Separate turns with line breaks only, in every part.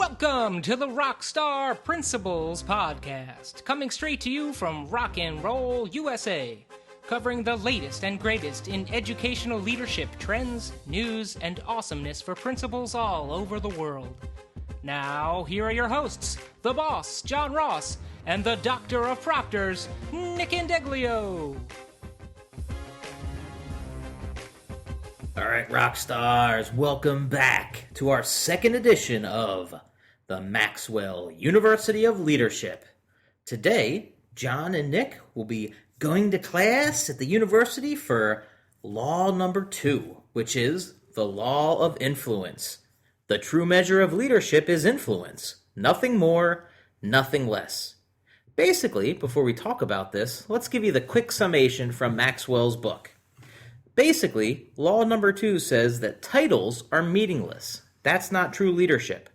Welcome to the Rockstar Principles Podcast, coming straight to you from Rock and Roll, USA, covering the latest and greatest in educational leadership trends, news, and awesomeness for principals all over the world. Now, here are your hosts, the boss, John Ross, and the Doctor of Proctors, Nick Indeglio.
All right, rock stars, welcome back to our second edition of the Maxwell University of Leadership. Today, John and Nick will be going to class at the university for law number 2, which is the law of influence. The true measure of leadership is influence. Nothing more, nothing less. Basically, before we talk about this, let's give you the quick summation from Maxwell's book. Basically, law number 2 says that titles are meaningless. That's not true leadership.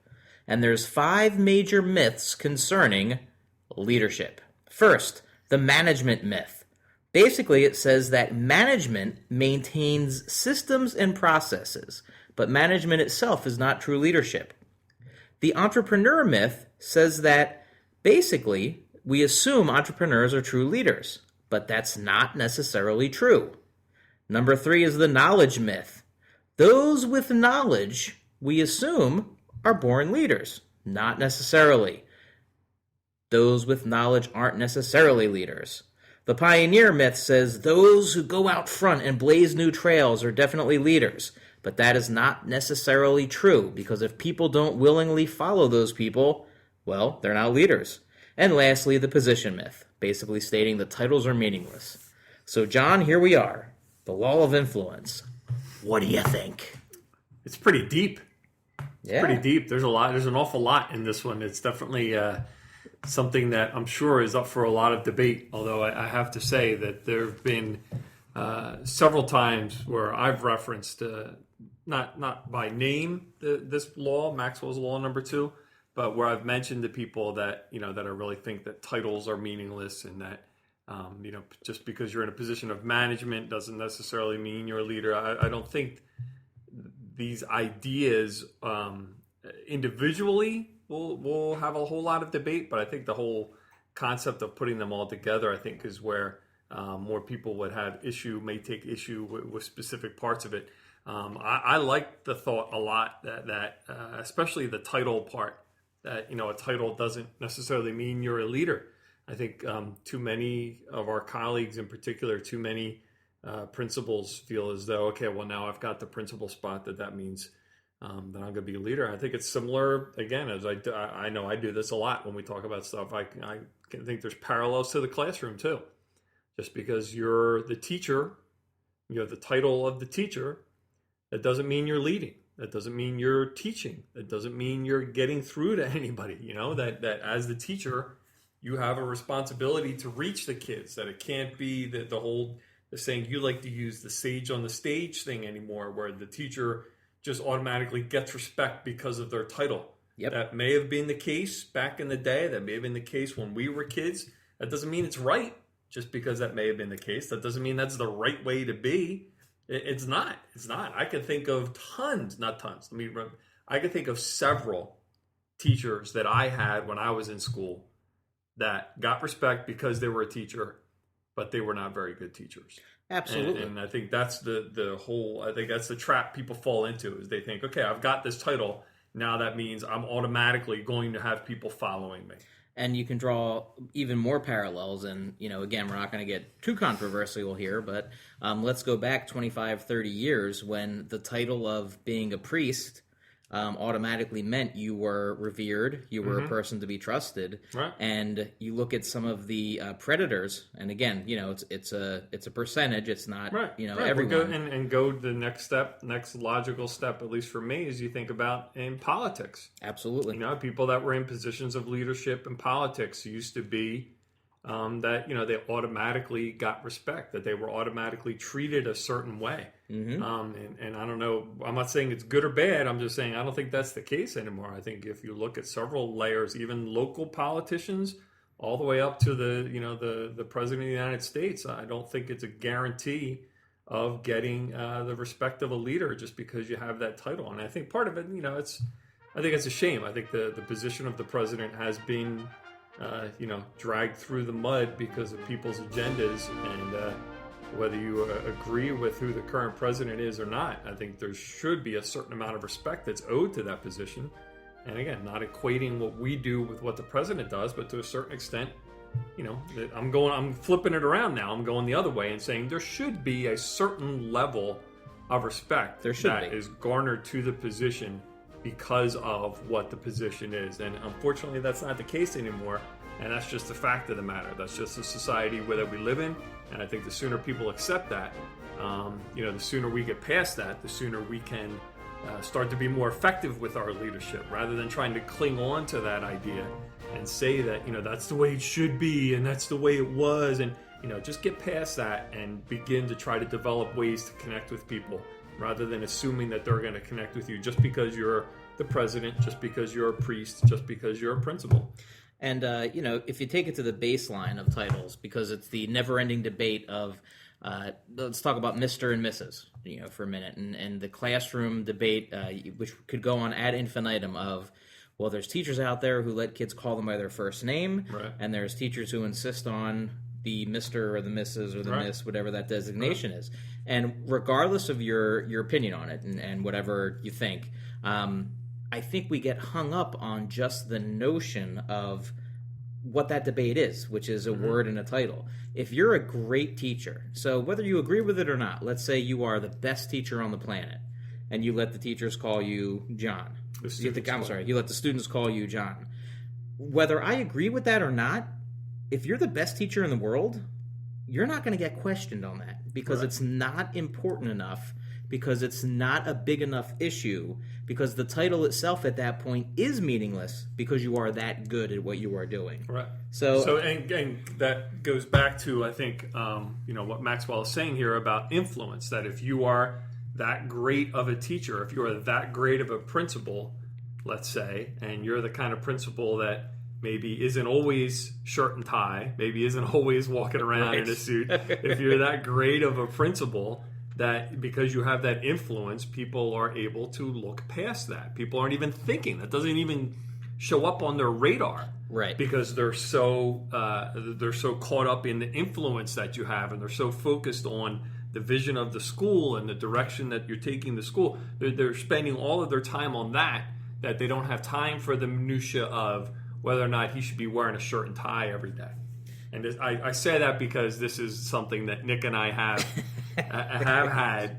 And there's 5 major myths concerning leadership. First, the management myth. Basically, it says that management maintains systems and processes, but management itself is not true leadership. The entrepreneur myth says that basically we assume entrepreneurs are true leaders, but that's not necessarily true. Number 3 is the knowledge myth. Those with knowledge, we assume, are born leaders. Not necessarily. Those with knowledge aren't necessarily leaders. The pioneer myth says those who go out front and blaze new trails are definitely leaders. But that is not necessarily true, because if people don't willingly follow those people, well, they're not leaders. And lastly, the position myth, basically stating that titles are meaningless. So, John, here we are. The law of influence. What do you think?
It's pretty deep.
Yeah.
Pretty deep. There's an awful lot in this one. It's definitely something that I'm sure is up for a lot of debate. Although I have to say that there have been several times where I've referenced, not by name, this law, Maxwell's law number 2, but where I've mentioned to people that that I really think that titles are meaningless, and that just because you're in a position of management doesn't necessarily mean you're a leader. I don't think these ideas individually will have a whole lot of debate, but I think the whole concept of putting them all together, I think, is where more people may take issue with specific parts of it. I like the thought a lot that especially the title part, that a title doesn't necessarily mean you're a leader. I think too many of our colleagues, in particular, too many principals feel as though, okay, well, now I've got the principal spot, that means that I'm going to be a leader. I think it's similar, again, as I know I do this a lot when we talk about stuff. I think there's parallels to the classroom, too. Just because you're the teacher, you have the title of the teacher, that doesn't mean you're leading. That doesn't mean you're teaching. That doesn't mean you're getting through to anybody. That as the teacher, you have a responsibility to reach the kids, that it can't be the saying you like to use, the sage on the stage thing anymore, where the teacher just automatically gets respect because of their title.
Yep.
That may have been the case back in the day. That may have been the case when we were kids. That doesn't mean it's right. Just because that may have been the case, that doesn't mean that's the right way to be. It's not. It's not. I can think of I can think of several teachers that I had when I was in school that got respect because they were a teacher, but they were not very good teachers.
Absolutely.
And I think that's the trap people fall into, is they think, okay, I've got this title. Now that means I'm automatically going to have people following me.
And you can draw even more parallels. And, again, we're not going to get too controversial here, but let's go back 25, 30 years when the title of being a priest automatically meant you were revered, you were a person to be trusted,
right.
And you look at some of the predators, and again, it's a percentage. It's not
right.
everyone.
And go to the next logical step, at least for me, is you think about in politics.
Absolutely,
people that were in positions of leadership in politics used to be that they automatically got respect, that they were automatically treated a certain way. And I don't know, I'm not saying it's good or bad, I'm just saying I don't think that's the case anymore. I think if you look at several layers, even local politicians, all the way up to the president of the United States, I don't think it's a guarantee of getting the respect of a leader just because you have that title. And I think part of it, I think it's a shame. I think the position of the president has been, dragged through the mud because of people's agendas. And whether you agree with who the current president is or not, I think there should be a certain amount of respect that's owed to that position. And again, not equating what we do with what the president does, but to a certain extent, I'm flipping it around now. I'm going the other way and saying there should be a certain level of respect that is garnered to the position because of what the position is. And unfortunately, that's not the case anymore. And that's just the fact of the matter. That's just the society that we live in. And I think the sooner people accept that, the sooner we get past that, the sooner we can start to be more effective with our leadership, rather than trying to cling on to that idea and say that, that's the way it should be and that's the way it was. And, just get past that and begin to try to develop ways to connect with people, rather than assuming that they're going to connect with you just because you're the president, just because you're a priest, just because you're a principal.
And, if you take it to the baseline of titles, because it's the never-ending debate of, let's talk about Mr. and Mrs., for a minute, and the classroom debate, which could go on ad infinitum of, well, there's teachers out there who let kids call them by their first name,
right,
and there's teachers who insist on the Mr. or the Mrs. or the
right,
Miss, whatever that designation is. And regardless of your opinion on it and whatever you think, I think we get hung up on just the notion of what that debate is, which is a word and a title. If you're a great teacher, so whether you agree with it or not, let's say you are the best teacher on the planet, and you let the teachers call you John. You let the students call you John. Whether I agree with that or not, if you're the best teacher in the world, you're not going to get questioned on that, because it's not important enough, because it's not a big enough issue, because the title itself at that point is meaningless, because you are that good at what you are doing.
Right.
So
and that goes back to, I think, what Maxwell is saying here about influence, that if you are that great of a teacher, if you are that great of a principal, let's say, and you're the kind of principal that maybe isn't always shirt and tie, maybe isn't always walking around in a suit, if you're that great of a principal, that because you have that influence, people are able to look past that. People aren't even thinking. That doesn't even show up on their radar,
right?
Because they're so caught up in the influence that you have, and they're so focused on the vision of the school and the direction that you're taking the school. They're spending all of their time on that they don't have time for the minutia of whether or not he should be wearing a shirt and tie every day. And I say that because this is something that Nick and I have had.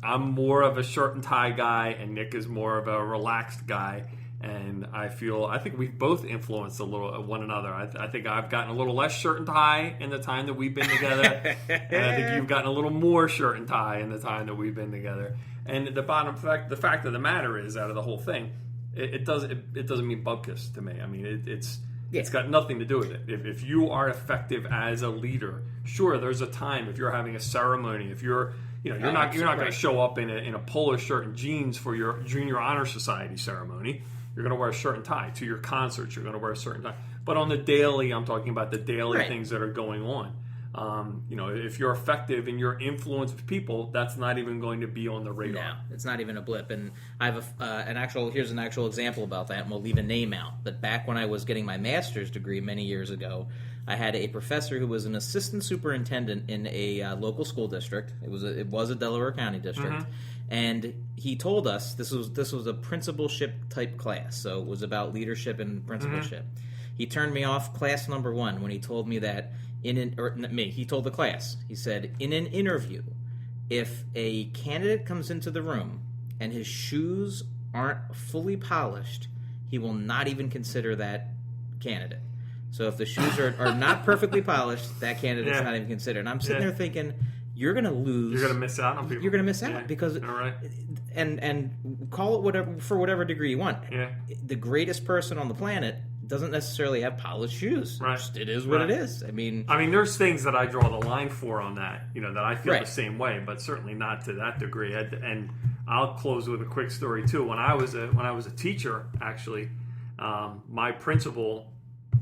I'm more of a shirt and tie guy, and Nick is more of a relaxed guy. And I think we've both influenced a little one another. I think I've gotten a little less shirt and tie in the time that we've been together, and I think you've gotten a little more shirt and tie in the time that we've been together. And the fact of the matter is, out of the whole thing, it doesn't mean bupkis to me. I mean, it's got nothing to do with it. If you are effective as a leader, sure, there's a time if you're having a ceremony, if you're you're not going to show up in a polo shirt and jeans for your junior honor society ceremony. You're going to wear a shirt and tie. To your concerts, you're going to wear a shirt and tie. But on the daily, I'm talking about the daily things that are going on. If you're effective in your influence with people, that's not even going to be on the radar.
No, it's not even a blip. And I have here's an actual example about that, and we'll leave a name out. But back when I was getting my master's degree many years ago, I had a professor who was an assistant superintendent in a local school district. It was a Delaware County district. And he told us this was a principalship type class, so it was about leadership and principalship. He turned me off class number 1 when he told me that he told the class. He said, in an interview, if a candidate comes into the room and his shoes aren't fully polished, he will not even consider that candidate. So if the shoes are not perfectly polished, that candidate's not even considered. And I'm sitting there thinking, you're going to lose.
You're going to miss out on people.
You're going to miss out because, and call it whatever for whatever degree you want.
Yeah.
The greatest person on the planet doesn't necessarily have polished shoes.
Right.
Just, it is what it is. I mean,
there's things that I draw the line for on that. That I feel the same way, but certainly not to that degree. And I'll close with a quick story too. When I was a teacher, actually, my principal,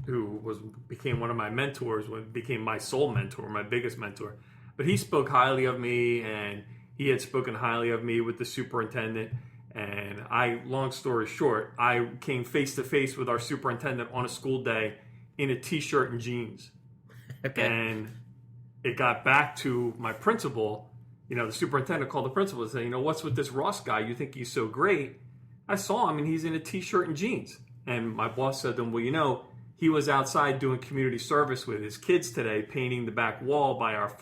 who became one of my mentors, became my sole mentor, my biggest mentor. But he spoke highly of me, and he had spoken highly of me with the superintendent. And long story short, I came face to face with our superintendent on a school day in a t-shirt and jeans.
Okay.
And it got back to my principal. The superintendent called the principal and said, what's with this Ross guy? You think he's so great? I saw him and he's in a t-shirt and jeans. And my boss said to him, well, he was outside doing community service with his kids today, painting the back wall by our.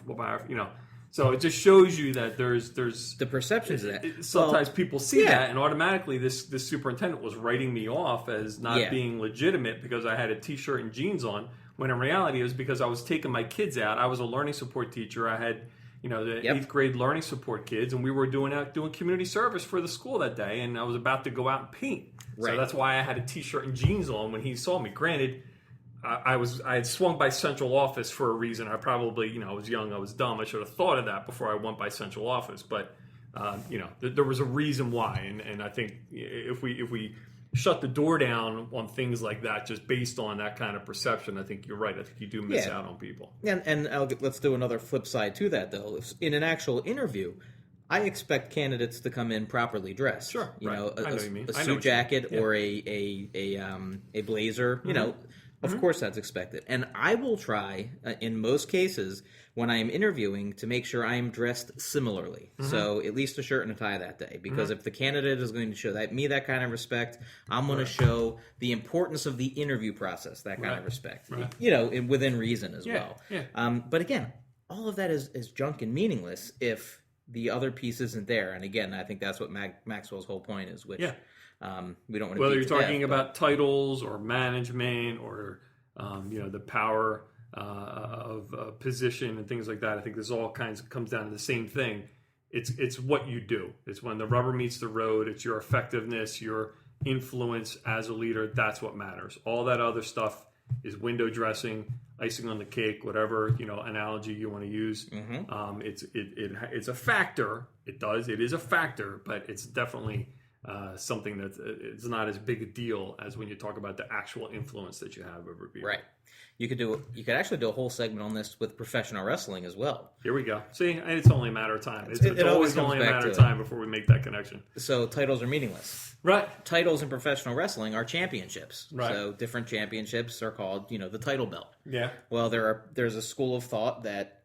So it just shows you that there's
the perceptions of that.
Sometimes people see that, and automatically this superintendent was writing me off as not being legitimate because I had a t-shirt and jeans on. When in reality, it was because I was taking my kids out. I was a learning support teacher. I had the 8th grade learning support kids, and we were doing community service for the school that day, and I was about to go out and paint. Right. So that's why I had a t-shirt and jeans on when he saw me. Granted, I had swung by central office for a reason. I probably, I was young, I was dumb. I should have thought of that before I went by central office. But there was a reason why, and I think if we shut the door down on things like that just based on that kind of perception, I think you're right. I think you do miss out on people.
And let's do another flip side to that, though. In an actual interview, I expect candidates to come in properly dressed.
Sure,
a suit jacket or a blazer. Of course that's expected. And I will try, in most cases, when I am interviewing, to make sure I am dressed similarly. So at least a shirt and a tie that day. Because if the candidate is going to show me that kind of respect, I'm going to show the importance of the interview process, that kind of respect. Right. Within reason as well. Yeah. But again, all of that is junk and meaningless if the other piece isn't there. And again, I think that's what Maxwell's whole point is, which... we don't want to.
Whether you're talking about titles or management or the power of position and things like that, I think this all comes down to the same thing. It's what you do. It's when the rubber meets the road. It's your effectiveness, your influence as a leader. That's what matters. All that other stuff is window dressing, icing on the cake, whatever analogy you want to use. It's a factor. It is a factor, but it's definitely. Something that it's not as big a deal as when you talk about the actual influence that you have over people.
Right. You could actually do a whole segment on this with professional wrestling as well.
Here we go. See, it's only a matter of time. It's always only a matter of time before we make that connection.
So titles are meaningless.
Right.
Titles in professional wrestling are championships.
Right.
So different championships are called, the title belt.
Yeah.
Well, there's a school of thought that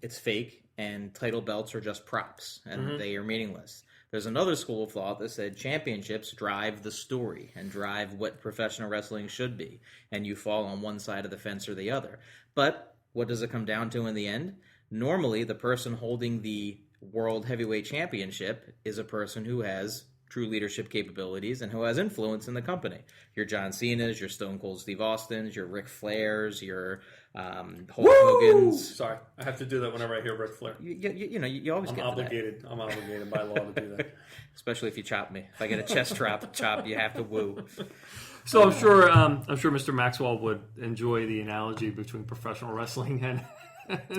it's fake and title belts are just props and they are meaningless. There's another school of thought that said championships drive the story and drive what professional wrestling should be, and you fall on one side of the fence or the other. But what does it come down to in the end? Normally, the person holding the World Heavyweight Championship is a person who has true leadership capabilities and who has influence in the company. Your John Cena's, your Stone Cold Steve Austin's, your Ric Flair's, your Hulk Hogan's.
Sorry, I have to do that whenever I hear Ric Flair.
You always get
obligated. I'm obligated by law to do that.
Especially if you chop me. If I get a chest chop, you have to woo.
So I'm sure Mr. Maxwell would enjoy the analogy between professional wrestling and.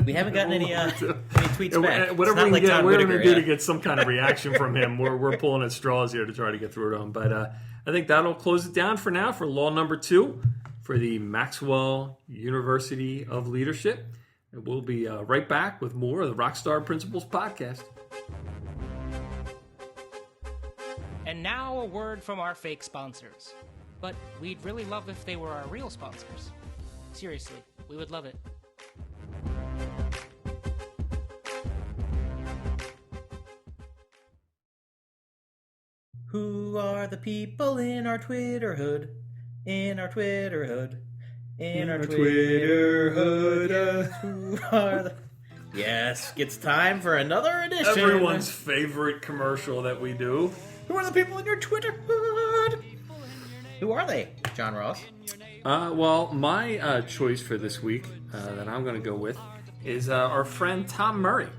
We haven't gotten any tweets back.
Whatever we're going to do to get some kind of reaction from him, we're pulling at straws here to try to get through to him. But I think that'll close it down for now for law number 2 for the Maxwell University of Leadership. And we'll be right back with more of the Rockstar Principles podcast.
And now a word from our fake sponsors. But we'd really love if they were our real sponsors. Seriously, we would love it.
Who are the people in our Twitter hood? In our Twitter hood. In our Twitter hood. Who are the... Yes, it's time for another edition.
Everyone's favorite commercial that we do.
Who are the people in your Twitter hood? Who are they, John Ross?
Well, my choice for this week that I'm going to go with is our friend Tom Murray.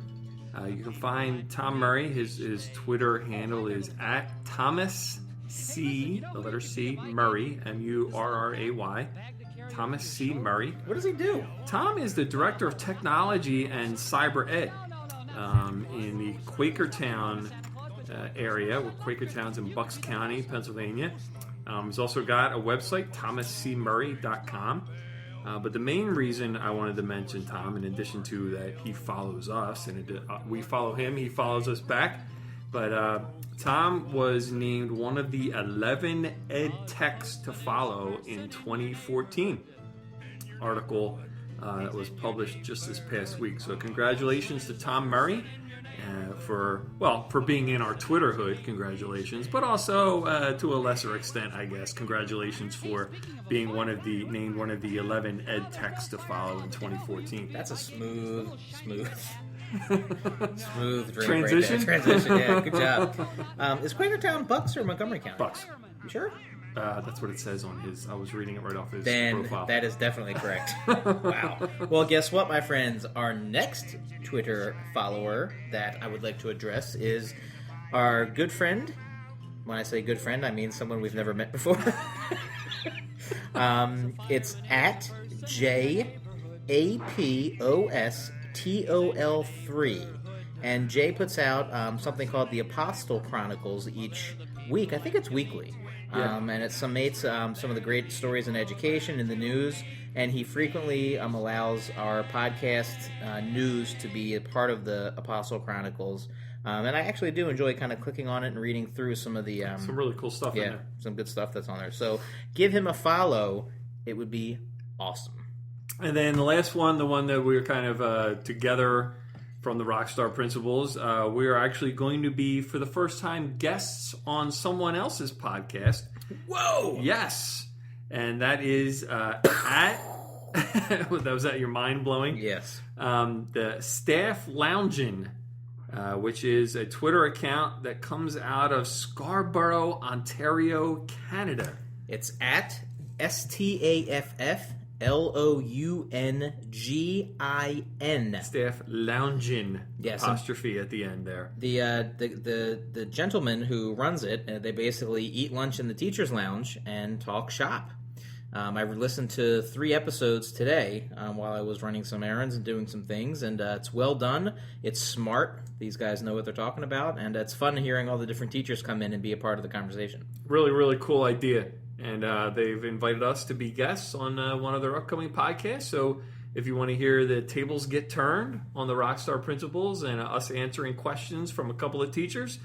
You can find Tom Murray. His Twitter handle is at Thomas C, the letter C, Murray, Murray. Thomas C. Murray.
What does he do?
Tom is the Director of Technology and Cyber Ed in the Quakertown area, where Quakertown's in Bucks County, Pennsylvania. He's also got a website, thomascmurray.com. But the main reason I wanted to mention Tom, in addition to that he follows us, and we follow him, he follows us back, But Tom was named one of the 11 ed techs to follow in 2014. Article that was published just this past week. So congratulations to Tom Murray for being in our Twitter hood. Congratulations, but also to a lesser extent, I guess, congratulations for being named one of the 11 ed techs to follow in 2014.
That's a smooth
transition.
Transition, yeah, good job. Is Quakertown Bucks or Montgomery County?
Bucks.
You sure?
That's what it says on his. I was reading it right off his profile.
That is definitely correct. Wow. Well, guess what, my friends? Our next Twitter follower that I would like to address is our good friend. When I say good friend, I mean someone we've never met before. It's at JAPOSTOL3. And Jay puts out something called the Apostle Chronicles each week. I think it's weekly.
Yeah.
And it summates some of the great stories in education and the news. And he frequently allows our podcast news to be a part of the Apostle Chronicles. And I actually do enjoy kind of clicking on it and reading through some of the...
some really cool stuff in there.
Some good stuff that's on there. So give him a follow. It would be awesome.
And then the last one, the one that we were kind of together from the Rockstar Principles, we are actually going to be, for the first time, guests on someone else's podcast.
Whoa!
Yes. And that is at... was that your mind blowing?
Yes.
The Staff Loungin', which is a Twitter account that comes out of Scarborough, Ontario, Canada.
It's at STAFFLOUNGIN.
Staff Loungin'.
Yes,
apostrophe at the end there.
The gentleman who runs it, they basically eat lunch in the teacher's lounge and talk shop. I listened to 3 episodes today while I was running some errands and doing some things, and it's well done. It's smart. These guys know what they're talking about, and it's fun hearing all the different teachers come in and be a part of the conversation.
Really, really cool idea. And they've invited us to be guests on one of their upcoming podcasts. So if you want to hear the tables get turned on the Rockstar Principles and us answering questions from a couple of teachers,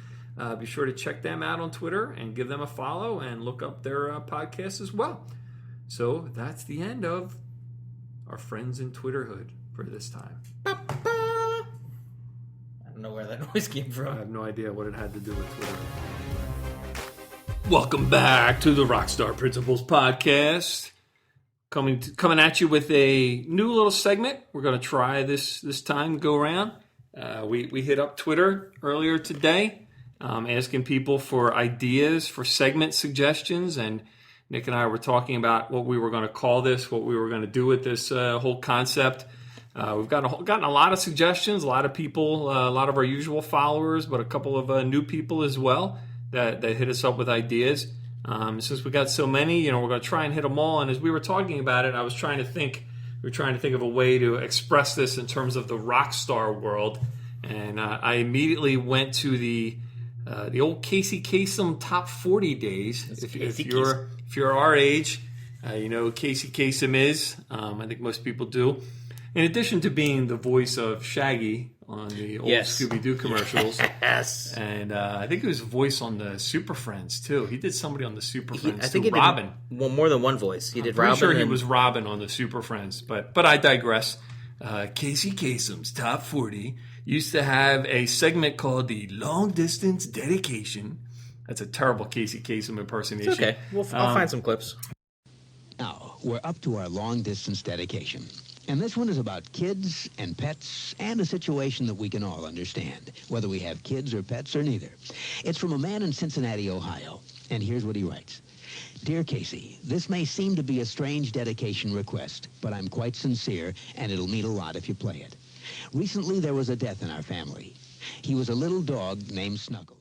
be sure to check them out on Twitter and give them a follow and look up their podcast as well. So that's the end of our friends in Twitterhood for this time.
I don't know where that noise came from.
I have no idea what it had to do with Twitter. Welcome back to the Rockstar Principles podcast. Coming at you with a new little segment. We're going to try this time go around. We hit up Twitter earlier today, asking people for ideas for segment suggestions, and Nick and I were talking about what we were going to call this, what we were going to do with this whole concept. We've gotten a lot of suggestions, a lot of people, a lot of our usual followers, but a couple of new people as well that hit us up with ideas. Since we got so many, we're going to try and hit them all. And as we were talking about it, we were trying to think of a way to express this in terms of the rock star world. And I immediately went to the old Casey Kasem top 40 days. If you're our age, you know who Casey Kasem is. I think most people do. In addition to being the voice of Shaggy on the old Scooby-Doo commercials.
Yes.
And I think he was a voice on the Super Friends, too. He did somebody on the Super Friends,
I think
too.
He
Robin.
Did, well, more than one voice. He did Robin.
I'm sure he was Robin on the Super Friends, but I digress. Casey Kasem's Top 40 used to have a segment called the Long Distance Dedication. That's a terrible Casey Kasem impersonation.
It's okay. I'll find some clips.
Now, we're up to our long distance dedication. And this one is about kids and pets and a situation that we can all understand, whether we have kids or pets or neither. It's from a man in Cincinnati, Ohio. And here's what he writes. Dear Casey, this may seem to be a strange dedication request, but I'm quite sincere, and it'll mean a lot if you play it. Recently, there was a death in our family. He was a little dog named Snuggles.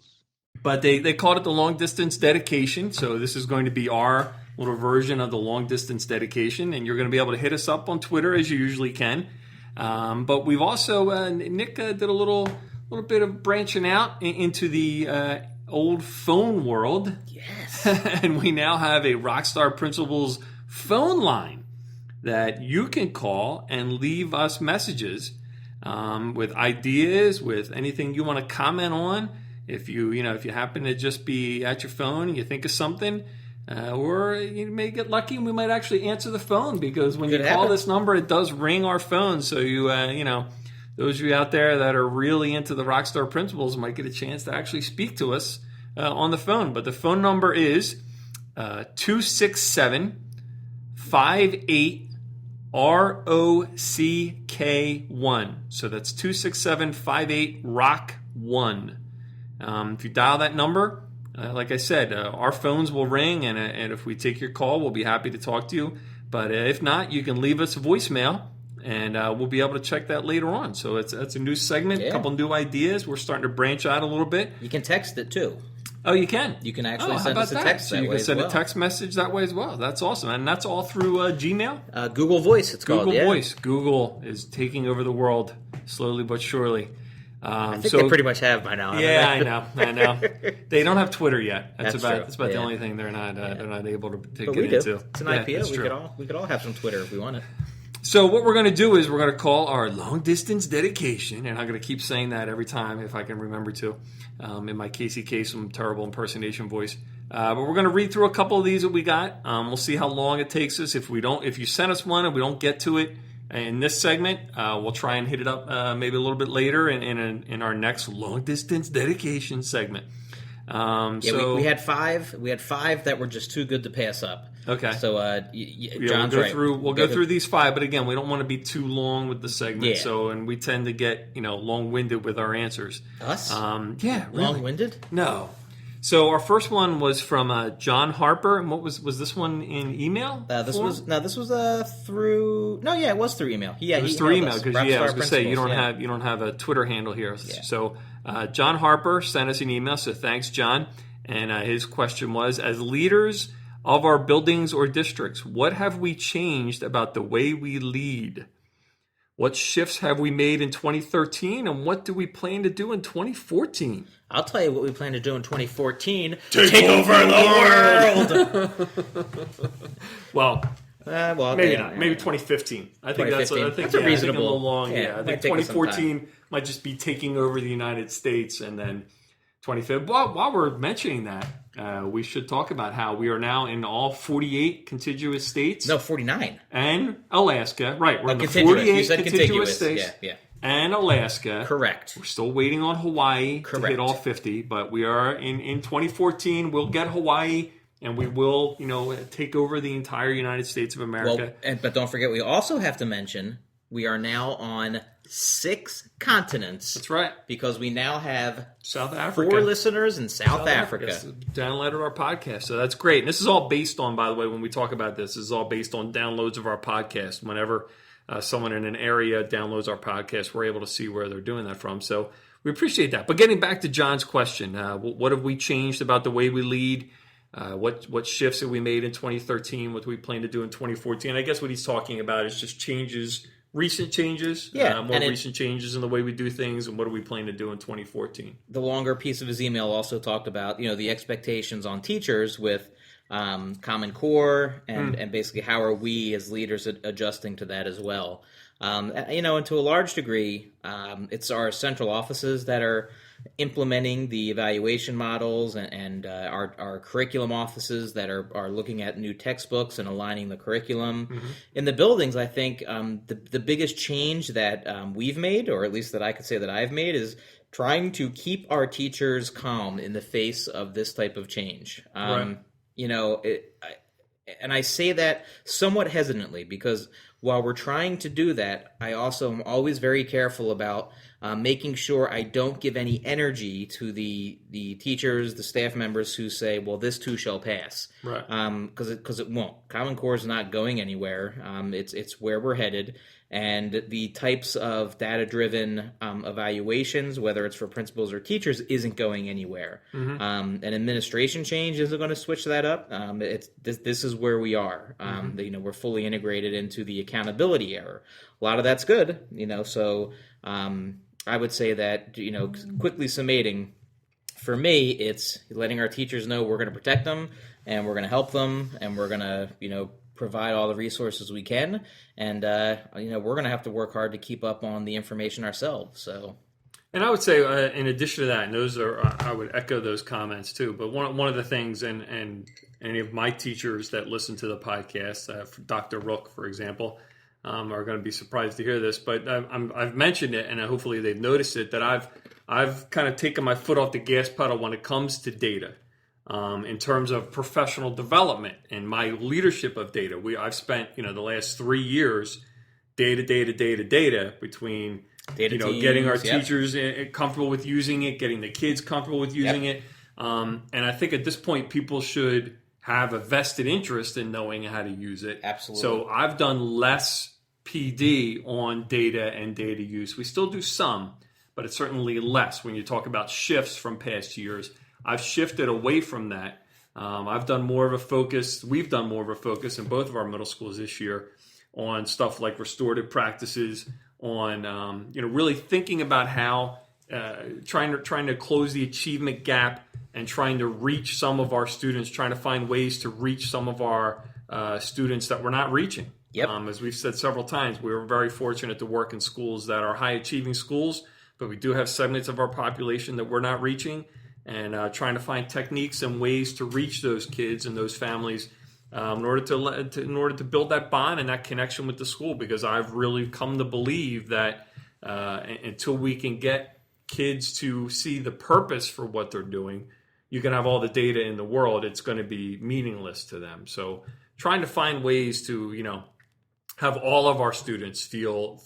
But they called it the long distance dedication, so this is going to be our little version of the long distance dedication, and you're going to be able to hit us up on Twitter as you usually can. But we've also Nick did a little bit of branching out into the old phone world.
Yes.
And we now have a Rockstar Principles phone line that you can call and leave us messages with ideas, with anything you want to comment on. if you happen to just be at your phone and you think of something, or you may get lucky and we might actually answer the phone, because when you call this number, it does ring our phone. So those of you out there that are really into the Rockstar Principles might get a chance to actually speak to us on the phone. But the phone number is 267-58-ROCK1. So that's 267-58-ROCK1. If you dial that number, like I said, our phones will ring, and if we take your call, we'll be happy to talk to you. But if not, you can leave us a voicemail, and we'll be able to check that later on. So it's a new segment, a couple new ideas. We're starting to branch out a little bit.
You can text it too.
Oh, you can?
You can actually send us a text that way as well.
You can send a text message that way as well. That's awesome. And that's all through Gmail?
Google Voice, it's called.
Google Voice. Google is taking over the world slowly but surely.
I think they pretty much have by now.
Yeah, I know. They don't have Twitter yet. That's about
true.
the only thing they're not able to get
we
into.
It's an IPO. We could all have some Twitter if we wanted.
So what we're going to do is we're going to call our long distance dedication, and I'm going to keep saying that every time if I can remember to, in my Casey Kasem terrible impersonation voice. But we're going to read through a couple of these that we got. We'll see how long it takes us. If you send us one and we don't get to it in this segment, we'll try and hit it up maybe a little bit later in our next long distance dedication segment.
We had five. We had five that were just too good to pass up.
Okay.
So John's
we'll go through these five, but again, we don't want to be too long with the segment.
Yeah.
So, and we tend to get long-winded with our answers.
Us?
Yeah. Really.
Long-winded?
No. So our first one was from John Harper, and what was this one in email?
This was through. No, yeah, it was through email. Yeah,
it was through email because I was going to say you don't have a Twitter handle here. Yeah. So John Harper sent us an email. So thanks, John. And his question was: as leaders of our buildings or districts, what have we changed about the way we lead? What shifts have we made in 2013, and what do we plan to do in 2014?
I'll tell you what we plan to do in 2014.
Take over the world! well, maybe not. Maybe 2015. I think that's a reasonable. I think a little long. I think 2014 might just be taking over the United States, and then 2015. While we're mentioning that, we should talk about how we are now in all 48 contiguous states.
No, 49.
And Alaska. Right, we're in the
contiguous.
48 contiguous states.
Yeah.
And Alaska.
Correct.
We're still waiting on Hawaii to hit all 50, but we are in 2014. We'll get Hawaii, and we will, take over the entire United States of America.
But don't forget, we also have to mention we are now on 6 continents.
That's right.
Because we now have
South Africa.
4 listeners in South Africa.
Downloaded our podcast. So that's great. And this is all based on, by the way, when we talk about this is all based on downloads of our podcast. Whenever someone in an area downloads our podcast, we're able to see where they're doing that from. So we appreciate that. But getting back to John's question, what have we changed about the way we lead? What shifts have we made in 2013? What do we plan to do in 2014? I guess what he's talking about is just recent changes, recent changes in the way we do things, and what do we plan to do in 2014?
The longer piece of his email also talked about, the expectations on teachers with Common Core and basically how are we as leaders adjusting to that as well. And to a large degree, it's our central offices that are implementing the evaluation models and our curriculum offices that are looking at new textbooks and aligning the curriculum. Mm-hmm. In the buildings, I think the biggest change that we've made, or at least that I could say that I've made, is trying to keep our teachers calm in the face of this type of change. Right. And I say that somewhat hesitantly because while we're trying to do that, I also am always very careful about making sure I don't give any energy to the teachers, the staff members who say, well, this too shall pass. Right. Because it won't. Common Core is not going anywhere. It's where we're headed. And the types of data-driven evaluations, whether it's for principals or teachers, isn't going anywhere. Mm-hmm. An administration change isn't going to switch that up. This is where we are. Mm-hmm. We're fully integrated into the accountability era. A lot of that's good. So I would say that quickly summating, for me, it's letting our teachers know we're going to protect them and we're going to help them and we're going to provide all the resources we can, and we're going to have to work hard to keep up on the information ourselves. So,
And I would say, in addition to that, and those are, I would echo those comments too. But one of the things, and any of my teachers that listen to the podcast, Dr. Rook, for example, are going to be surprised to hear this. But I've mentioned it, and hopefully they've noticed it, that I've kind of taken my foot off the gas pedal when it comes to data, in terms of professional development and my leadership of data. I've spent the last 3 years data between. Getting our teachers comfortable with using it, getting the kids comfortable with using it. And I think at this point, people should have a vested interest in knowing how to use it.
Absolutely.
So I've done less PD on data and data use. We still do some, but it's certainly less when you talk about shifts from past years. I've shifted away from that. We've done more of a focus in both of our middle schools this year on stuff like restorative practices, on really thinking about how trying to close the achievement gap and trying to reach some of our students, trying to find ways to reach some of our students that we're not reaching.
Yep.
As we've said several times, we were very fortunate to work in schools that are high achieving schools, but we do have segments of our population that we're not reaching, and trying to find techniques and ways to reach those kids and those families in order to build that bond and that connection with the school. Because I've really come to believe that until we can get kids to see the purpose for what they're doing, you can have all the data in the world, it's going to be meaningless to them. So trying to find ways to have all of our students feel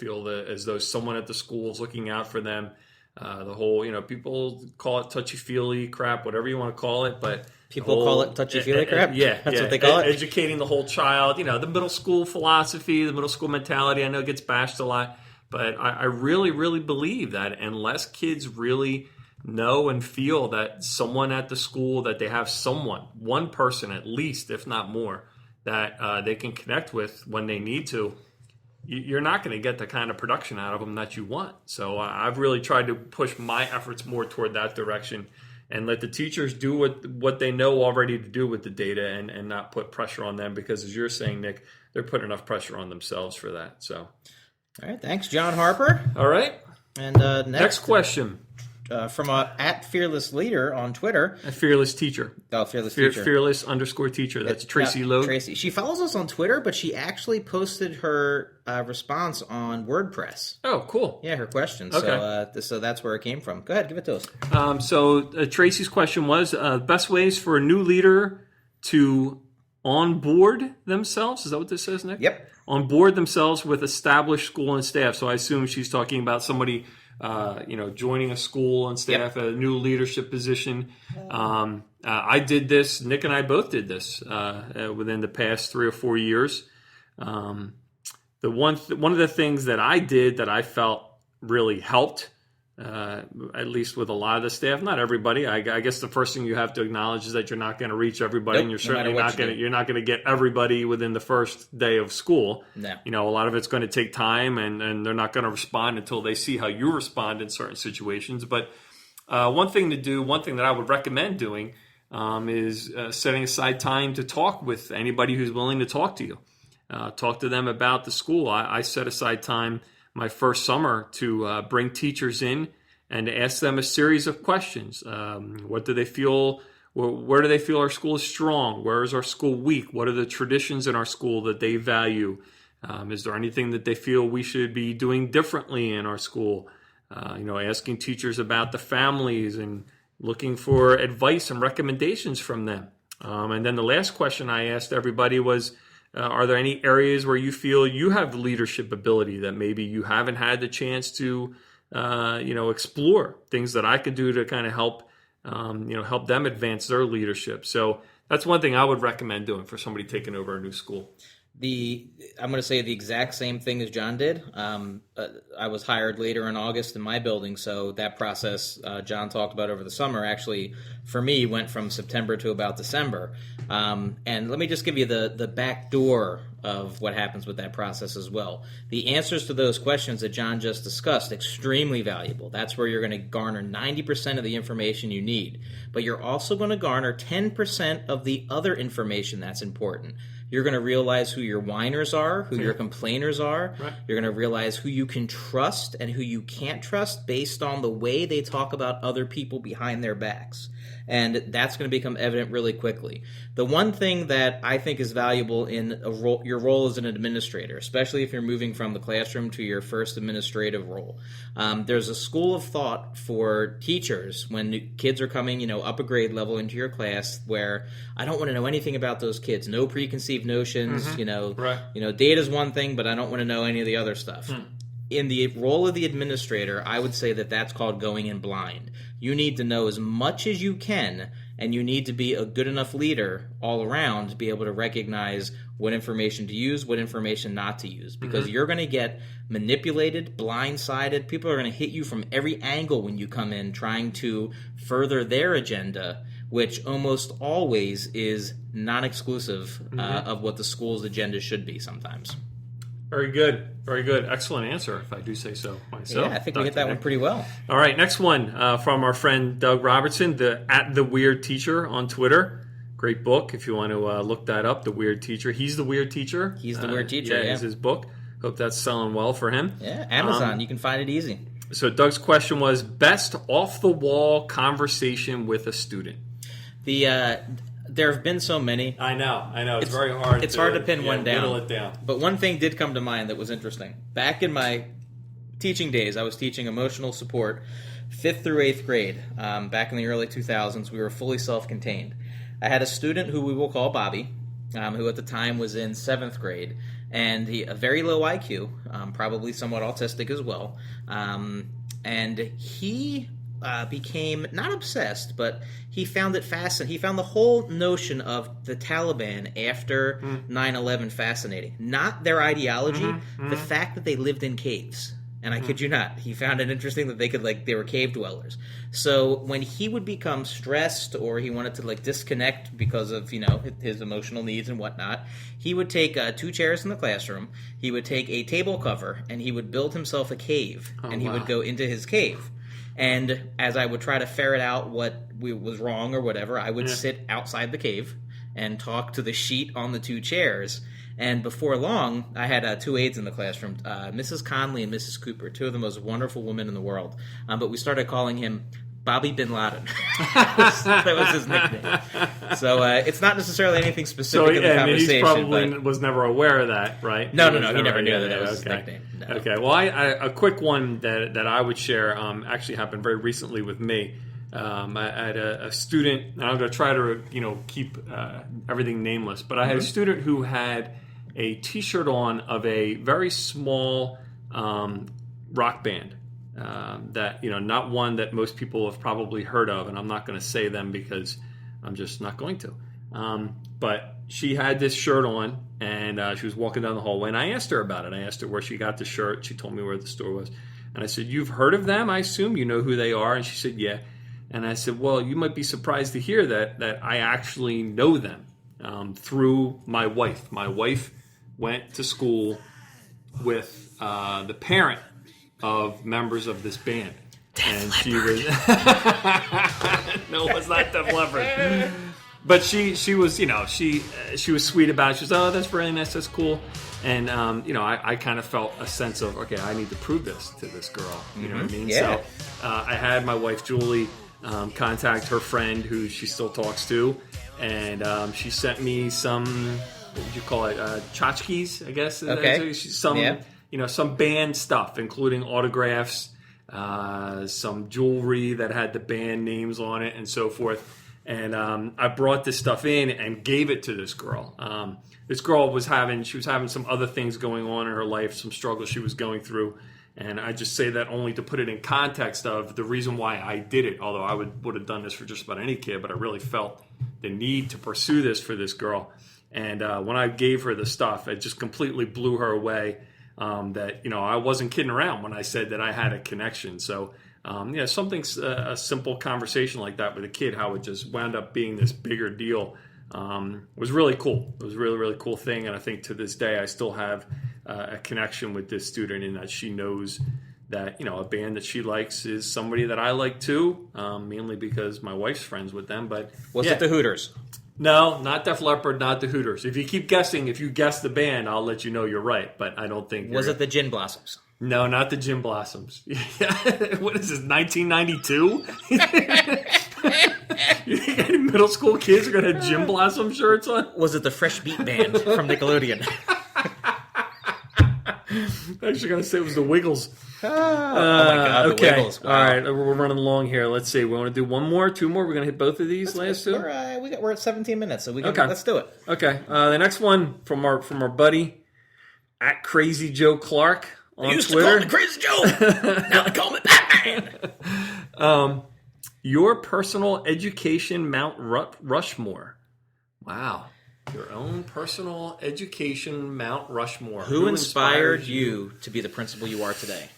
as though someone at the school is looking out for them. The whole, people call it touchy-feely crap, whatever you want to call it, but
people call it touchy-feely crap? That's what they call it?
Educating the whole child, the middle school philosophy, the middle school mentality, I know it gets bashed a lot, but I really, really believe that unless kids really know and feel that someone at the school, that they have one person at least, if not more, that they can connect with when they need to, you're not going to get the kind of production out of them that you want. So I've really tried to push my efforts more toward that direction and let the teachers do what they know already to do with the data, and not put pressure on them, because as you're saying, Nick, they're putting enough pressure on themselves for that. So,
all right, thanks, John Harper.
All right.
And
next question.
From at Fearless Leader on Twitter.
A Fearless Teacher.
Oh, Fearless Teacher.
Fearless_teacher. That's Tracy Logue.
Tracy. She follows us on Twitter, but she actually posted her response on WordPress.
Oh, cool.
Yeah, her question.
Okay.
So that's where it came from. Go ahead, give it to us.
So Tracy's question was, best ways for a new leader to onboard themselves. Is that what this says, Nick?
Yep.
Onboard themselves with established school and staff. So I assume she's talking about somebody joining a school and staff, a new leadership position. I did this. Nick and I both did this within the past 3 or 4 years. One of the things that I did that I felt really helped, at least with a lot of the staff, not everybody. I guess the first thing you have to acknowledge is that you're not going to reach everybody, and you're certainly you're not going to get everybody within the first day of school.
No.
A lot of it's going to take time, and they're not going to respond until they see how you respond in certain situations. But one thing that I would recommend doing is setting aside time to talk with anybody who's willing to talk to you. Talk to them about the school. I set aside time my first summer to bring teachers in and to ask them a series of questions. What do they feel? Where do they feel our school is strong? Where is our school weak? What are the traditions in our school that they value? Is there anything that they feel we should be doing differently in our school? Asking teachers about the families and looking for advice and recommendations from them. And then the last question I asked everybody was, are there any areas where you feel you have leadership ability that maybe you haven't had the chance to, explore? Things that I could do to kind of help them advance their leadership. So that's one thing I would recommend doing for somebody taking over a new school.
I'm going to say the exact same thing as John did. I was hired later in August in my building, so that process John talked about over the summer actually, for me, went from September to about December. And let me just give you the back door of what happens with that process as well. The answers to those questions that John just discussed, extremely valuable. That's where you're going to garner 90% of the information you need. But you're also going to garner 10% of the other information that's important. You're going to realize who your whiners are, who your complainers are.
Right.
You're going to realize who you can trust and who you can't trust based on the way they talk about other people behind their backs. And that's going to become evident really quickly. The one thing that I think is valuable in your role as an administrator, especially if you're moving from the classroom to your first administrative role, there's a school of thought for teachers when kids are coming, up a grade level into your class where I don't want to know anything about those kids. No preconceived notions, data's one thing, but I don't want to know any of the other stuff. In the role of the administrator, I would say that that's called going in blind. You need to know as much as you can, and you need to be a good enough leader all around to be able to recognize what information to use, what information not to use, because you're going to get manipulated, blindsided. People are going to hit you from every angle when you come in trying to further their agenda, which almost always is non-exclusive of what the school's agenda should be sometimes.
Very good. Very good. Excellent answer, if I do say so myself.
Yeah, I think we hit that one pretty well.
All right, next one from our friend Doug Robertson, the Weird Teacher on Twitter. Great book if you want to look that up, The Weird Teacher. He's the Weird Teacher.
He's the Weird Teacher, yeah.
Is his book. Hope that's selling well for him.
Yeah, Amazon. You can find it easy.
So Doug's question was, best off-the-wall conversation with a student.
There have been so many.
I know. It's very hard.
It's hard to pin one down.
Whittle it down.
But one thing did come to mind that was interesting. Back in my teaching days, I was teaching emotional support, 5th through 8th grade. Back in the early 2000s, we were fully self-contained. I had a student who we will call Bobby, who at the time was in 7th grade, and a very low IQ, probably somewhat autistic as well. And he became not obsessed, but he found it fascinating. He found the whole notion of the Taliban after 9/11 fascinating. Not their ideology, the fact that they lived in caves. And I kid you not, he found it interesting that they were cave dwellers. So when he would become stressed or he wanted to disconnect because of, his emotional needs and whatnot, he would take 2 chairs in the classroom, he would take a table cover, and he would build himself a cave, he would go into his cave. And as I would try to ferret out what was wrong or whatever, I would sit outside the cave and talk to the sheet on the 2 chairs. And before long, I had 2 aides in the classroom, Mrs. Conley and Mrs. Cooper, 2 of the most wonderful women in the world. But we started calling him Bobby Bin Laden. That was his nickname. So it's not necessarily anything specific in the conversation.
He probably was never aware of that, right?
No, he never knew that was his nickname. No.
Okay, well, a quick one that I would share actually happened very recently with me. I had a student, and I'm going to try to keep everything nameless, but I had a student who had a T-shirt on of a very small rock band. That not one that most people have probably heard of, and I'm not going to say them because I'm just not going to. But she had this shirt on, and she was walking down the hallway, and I asked her about it. I asked her where she got the shirt. She told me where the store was, and I said, "You've heard of them? I assume you know who they are." And she said, "Yeah." And I said, "Well, you might be surprised to hear that I actually know them through my wife. My wife went to school with the parent of members of this band." And she was no, it was not Def Leppard. But she was, she was sweet about it. She was, "Oh, that's really nice, that's cool." And I kind of felt a sense of, okay, I need to prove this to this girl. You know what I mean?
Yeah.
So I had my wife Julie contact her friend who she still talks to, and she sent me some, what would you call it, tchotchkes, I guess.
Okay.
Some band stuff, including autographs, some jewelry that had the band names on it, and so forth. And I brought this stuff in and gave it to this girl. This girl was having some other things going on in her life, some struggles she was going through. And I just say that only to put it in context of the reason why I did it, although I would have done this for just about any kid, but I really felt the need to pursue this for this girl. And when I gave her the stuff, it just completely blew her away. That I wasn't kidding around when I said that I had a connection. So a simple conversation like that with a kid, how it just wound up being this bigger deal, was really cool. It was a really, really cool thing, and I think to this day I still have a connection with this student in that she knows that a band that she likes is somebody that I like too, mainly because my wife's friends with them. But
was it the Hooters?
No, not Def Leppard, not the Hooters. If you keep guessing, if you guess the band, I'll let you know you're right. But I don't think
Was it the Gin Blossoms?
No, not the Gin Blossoms. What is this, 1992? You think any middle school kids are going to have Gin Blossom shirts on?
Was it the Fresh Beat Band from Nickelodeon?
I was going to say it was the Wiggles.
Oh my God, the
Okay.
Wiggles. Wow.
All right, we're running along here. Let's see. We want to do one more, two more? We're going to hit both of these last two?
We're at 17 minutes, so we can,
Okay.
let's do it.
Okay. The next one from our buddy, at Crazy Joe Clark on
They used
Twitter.
to call me Crazy Joe. Now they call me Batman.
Your personal education Mount Rushmore. Wow. Your own personal education Mount Rushmore.
Who inspired you to be the principal you are today?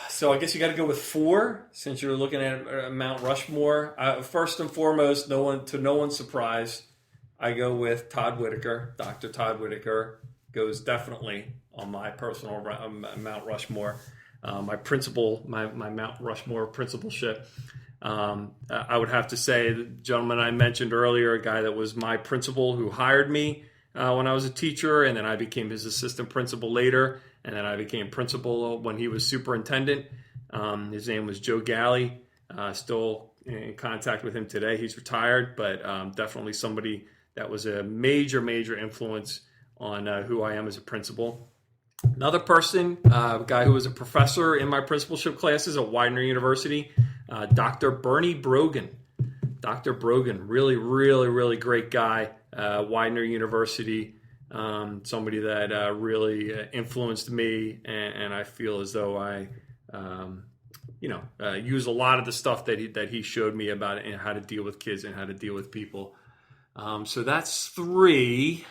So I guess you got to go with 4 since you're looking at Mount Rushmore. First and foremost, to no one's surprise, I go with Todd Whitaker. Dr. Todd Whitaker goes definitely on my personal Mount Rushmore. My principal, my Mount Rushmore principalship. I would have to say, the gentleman I mentioned earlier, a guy that was my principal who hired me when I was a teacher, and then I became his assistant principal later, and then I became principal when he was superintendent. His name was Joe Galley. Still in contact with him today. He's retired, but definitely somebody that was a major influence on who I am as a principal. Another person, a guy who was a professor in my principalship classes at Widener University, Dr. Bernie Brogan. Dr. Brogan, really great guy, Widener University, somebody that really influenced me, and I feel as though I, use a lot of the stuff that he showed me about it and how to deal with kids and how to deal with people. So that's 3.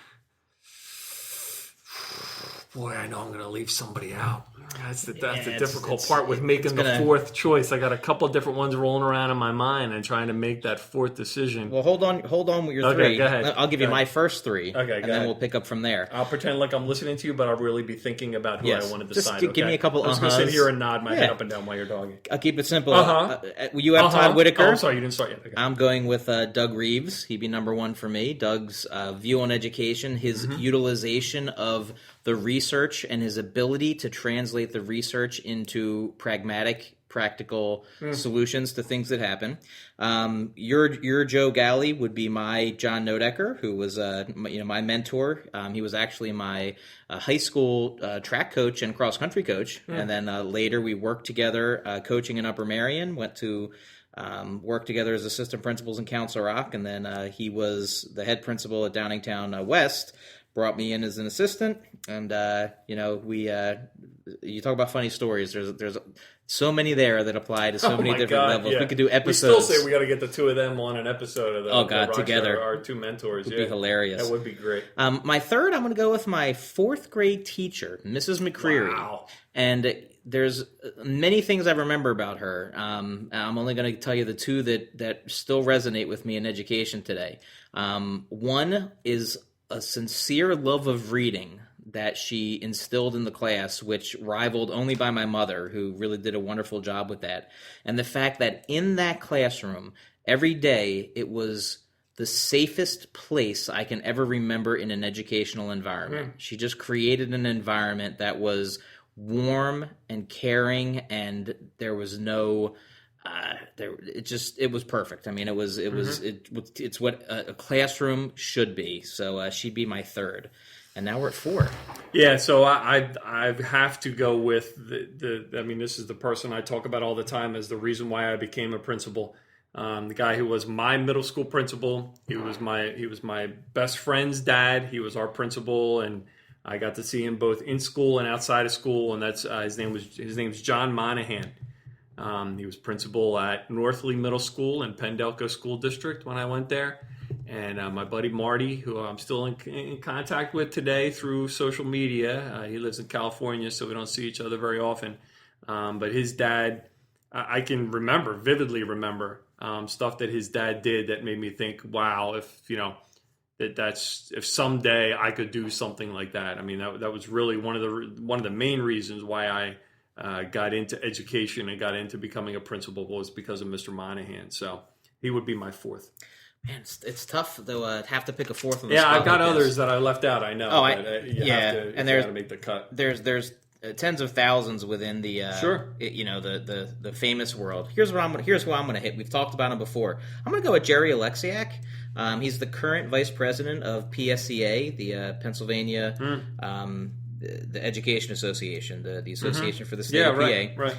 Boy, I know I'm going to leave somebody out. That's the difficult part with making the 4th choice. I got a couple of different ones rolling around in my mind and trying to make that 4th decision.
Well, hold on with your 3.
Go ahead.
I'll give you my first 3.
Okay,
and then we'll pick up from there.
I'll pretend like I'm listening to you, but I'll really be thinking about who I want to decide.
Just give me a couple.
I'm just going to sit here and nod my head up and down while you're talking.
I'll keep it simple. You have Todd Whitaker.
Oh, I'm sorry, you didn't start yet. Okay.
I'm going with Doug Reeves. He'd be number 1 for me. Doug's view on education, his utilization of the research and his ability to translate the research into pragmatic, practical solutions to things that happen. Your Joe Galley would be my John Nodecker, who was my mentor. He was actually my high school track coach and cross country coach, and then later we worked together coaching in Upper Merion. Went to worked together as assistant principals in Council Rock, and then he was the head principal at Downingtown West. Brought me in as an assistant, and you talk about funny stories. There's so many there that apply to so many different levels. Yeah. We could do episodes.
We still say we got to get the 2 of them on an episode of the
together.
Our 2 mentors.
Would be hilarious.
That would be great.
My 3rd, I'm going to go with my 4th grade teacher, Mrs. McCreary.
Wow.
And there's many things I remember about her. I'm only going to tell you the 2 that still resonate with me in education today. One is a sincere love of reading that she instilled in the class, which rivaled only by my mother, who really did a wonderful job with that. And the fact that in that classroom, every day, it was the safest place I can ever remember in an educational environment. She just created an environment that was warm and caring, and there was no... it was perfect. I mean, it's what a classroom should be. So she'd be my 3rd, and now we're at 4.
Yeah, so I have to go with this is the person I talk about all the time as the reason why I became a principal. The guy who was my middle school principal. He was my best friend's dad. He was our principal, and I got to see him both in school and outside of school. And that's his name's John Monahan. He was principal at Northley Middle School in Pendelco School District when I went there. And my buddy Marty, who I'm still in contact with today through social media, he lives in California, so we don't see each other very often. But his dad, I can vividly remember stuff that his dad did that made me think, wow, if someday I could do something like that. I mean, that was really one of the main reasons why I got into education and got into becoming a principal was because of Mr. Monahan. So he would be my 4th.
Man, it's tough though. Have to pick a fourth on the
Yeah,
spot
I've got
like
others
this.
that I left out. I know.
Oh,
but, you have to,
and
you got to make the cut.
There's tens of thousands within the
Sure.
The famous world. Here's who I'm gonna hit. We've talked about him before. I'm gonna go with Jerry Alexiak. He's the current vice president of PSCA, the Pennsylvania the Education Association, the Association for the State of PA.
Right.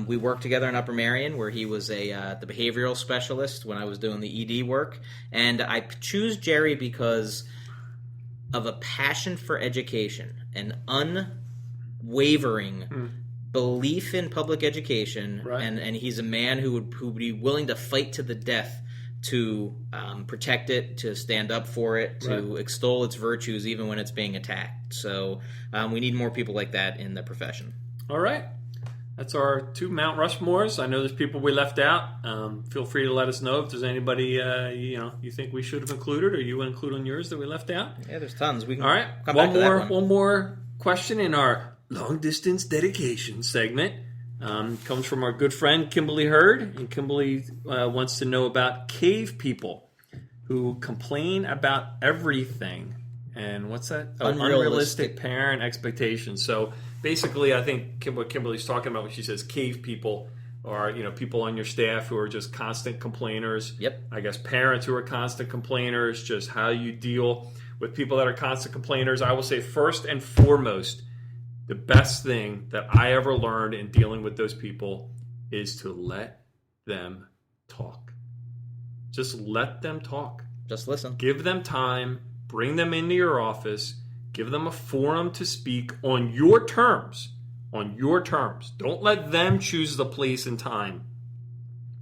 We worked together in Upper Merion, where he was the behavioral specialist when I was doing the ED work. And I choose Jerry because of a passion for education, an unwavering belief in public education, and he's a man who would be willing to fight to the death to protect it, to stand up for it, to extol its virtues even when it's being attacked. So we need more people like that in the profession.
All right. That's our 2 Mount Rushmores. I know there's people we left out. Feel free to let us know if there's anybody you think we should have included, or you would include on yours that we left out.
Yeah, there's tons. We can
All right.
come back to that one.
One more question in our long distance dedication segment. Comes from our good friend Kimberly Hurd, and Kimberly wants to know about cave people who complain about everything. And what's that? Unrealistic parent expectations. So basically, I think what Kimberly's talking about when she says cave people are people on your staff who are just constant complainers.
Yep.
I guess parents who are constant complainers. Just how you deal with people that are constant complainers. I will say first and foremost, the best thing that I ever learned in dealing with those people is to let them talk. Just let them talk.
Just listen.
Give them time. Bring them into your office. Give them a forum to speak on your terms. On your terms. Don't let them choose the place and time.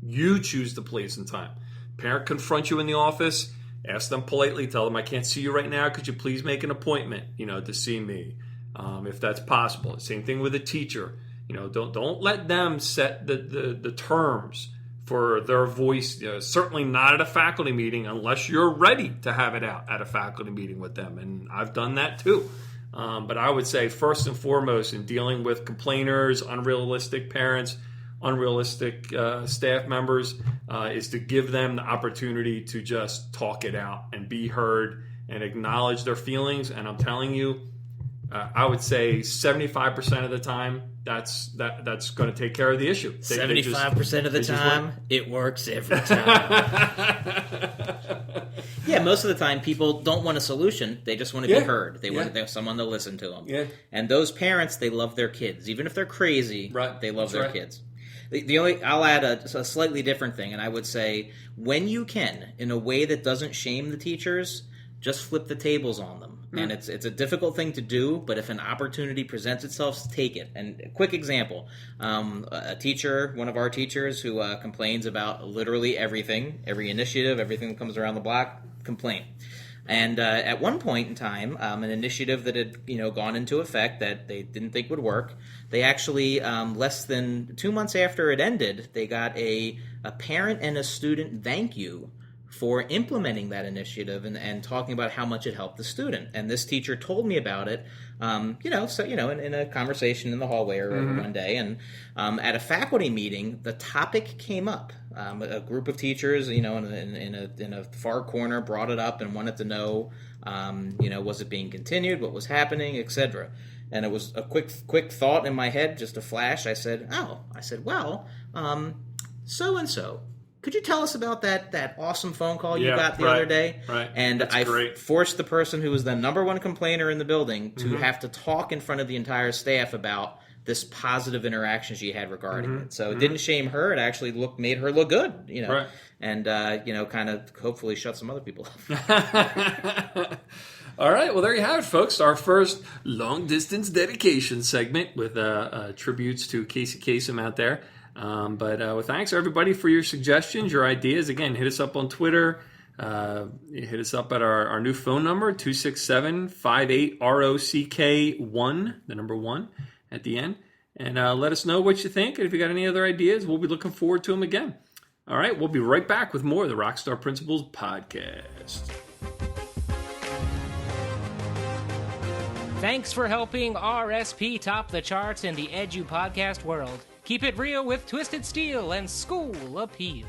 You choose the place and time. Parent confront you in the office. Ask them politely. Tell them, I can't see you right now. Could you please make an appointment, to see me? If that's possible. Same thing with a teacher. Don't let them set the terms for their voice. Certainly not at a faculty meeting unless you're ready to have it out at a faculty meeting with them. And I've done that too. But I would say first and foremost in dealing with complainers, unrealistic parents, unrealistic staff members, is to give them the opportunity to just talk it out and be heard and acknowledge their feelings. And I'm telling you, I would say 75% of the time, that's going to take care of the issue.
75% of the time, it works every time. Yeah, most of the time, people don't want a solution. They just want to be heard. They want someone to listen to them.
Yeah.
And those parents, they love their kids. Even if they're crazy, they love their kids. I'll add a slightly different thing, and I would say, when you can, in a way that doesn't shame the teachers, just flip the tables on them. And it's a difficult thing to do, but if an opportunity presents itself, take it. And a quick example, a teacher, one of our teachers who complains about literally everything, every initiative, everything that comes around the block, complain. And at one point in time, an initiative that had gone into effect that they didn't think would work, they actually, less than 2 months after it ended, they got a parent and a student thank you for implementing that initiative and talking about how much it helped the student. And this teacher told me about it, in a conversation in the hallway or one day. And at a faculty meeting, the topic came up. A group of teachers, in a far corner, brought it up and wanted to know, was it being continued, what was happening, etc. And it was a quick thought in my head, just a flash. I said, well, so-and-so. Could you tell us about that awesome phone call you got the other day?
Right.
And I forced the person who was the number one complainer in the building to have to talk in front of the entire staff about this positive interaction she had regarding it. So it didn't shame her. It actually made her look good, and kind of hopefully shut some other people up.
All right. Well, there you have it, folks. Our first long-distance dedication segment with tributes to Casey Kasem out there. But thanks everybody for your suggestions, your ideas. Again, hit us up on Twitter. Hit us up at our new phone number, 267-58-ROCK-1, the number 1 at the end. And let us know what you think. And if you got any other ideas, we'll be looking forward to them again. All right, we'll be right back with more of the Rockstar Principles podcast.
Thanks for helping RSP top the charts in the Edu podcast world. Keep it real with Twisted Steel and School Appeal.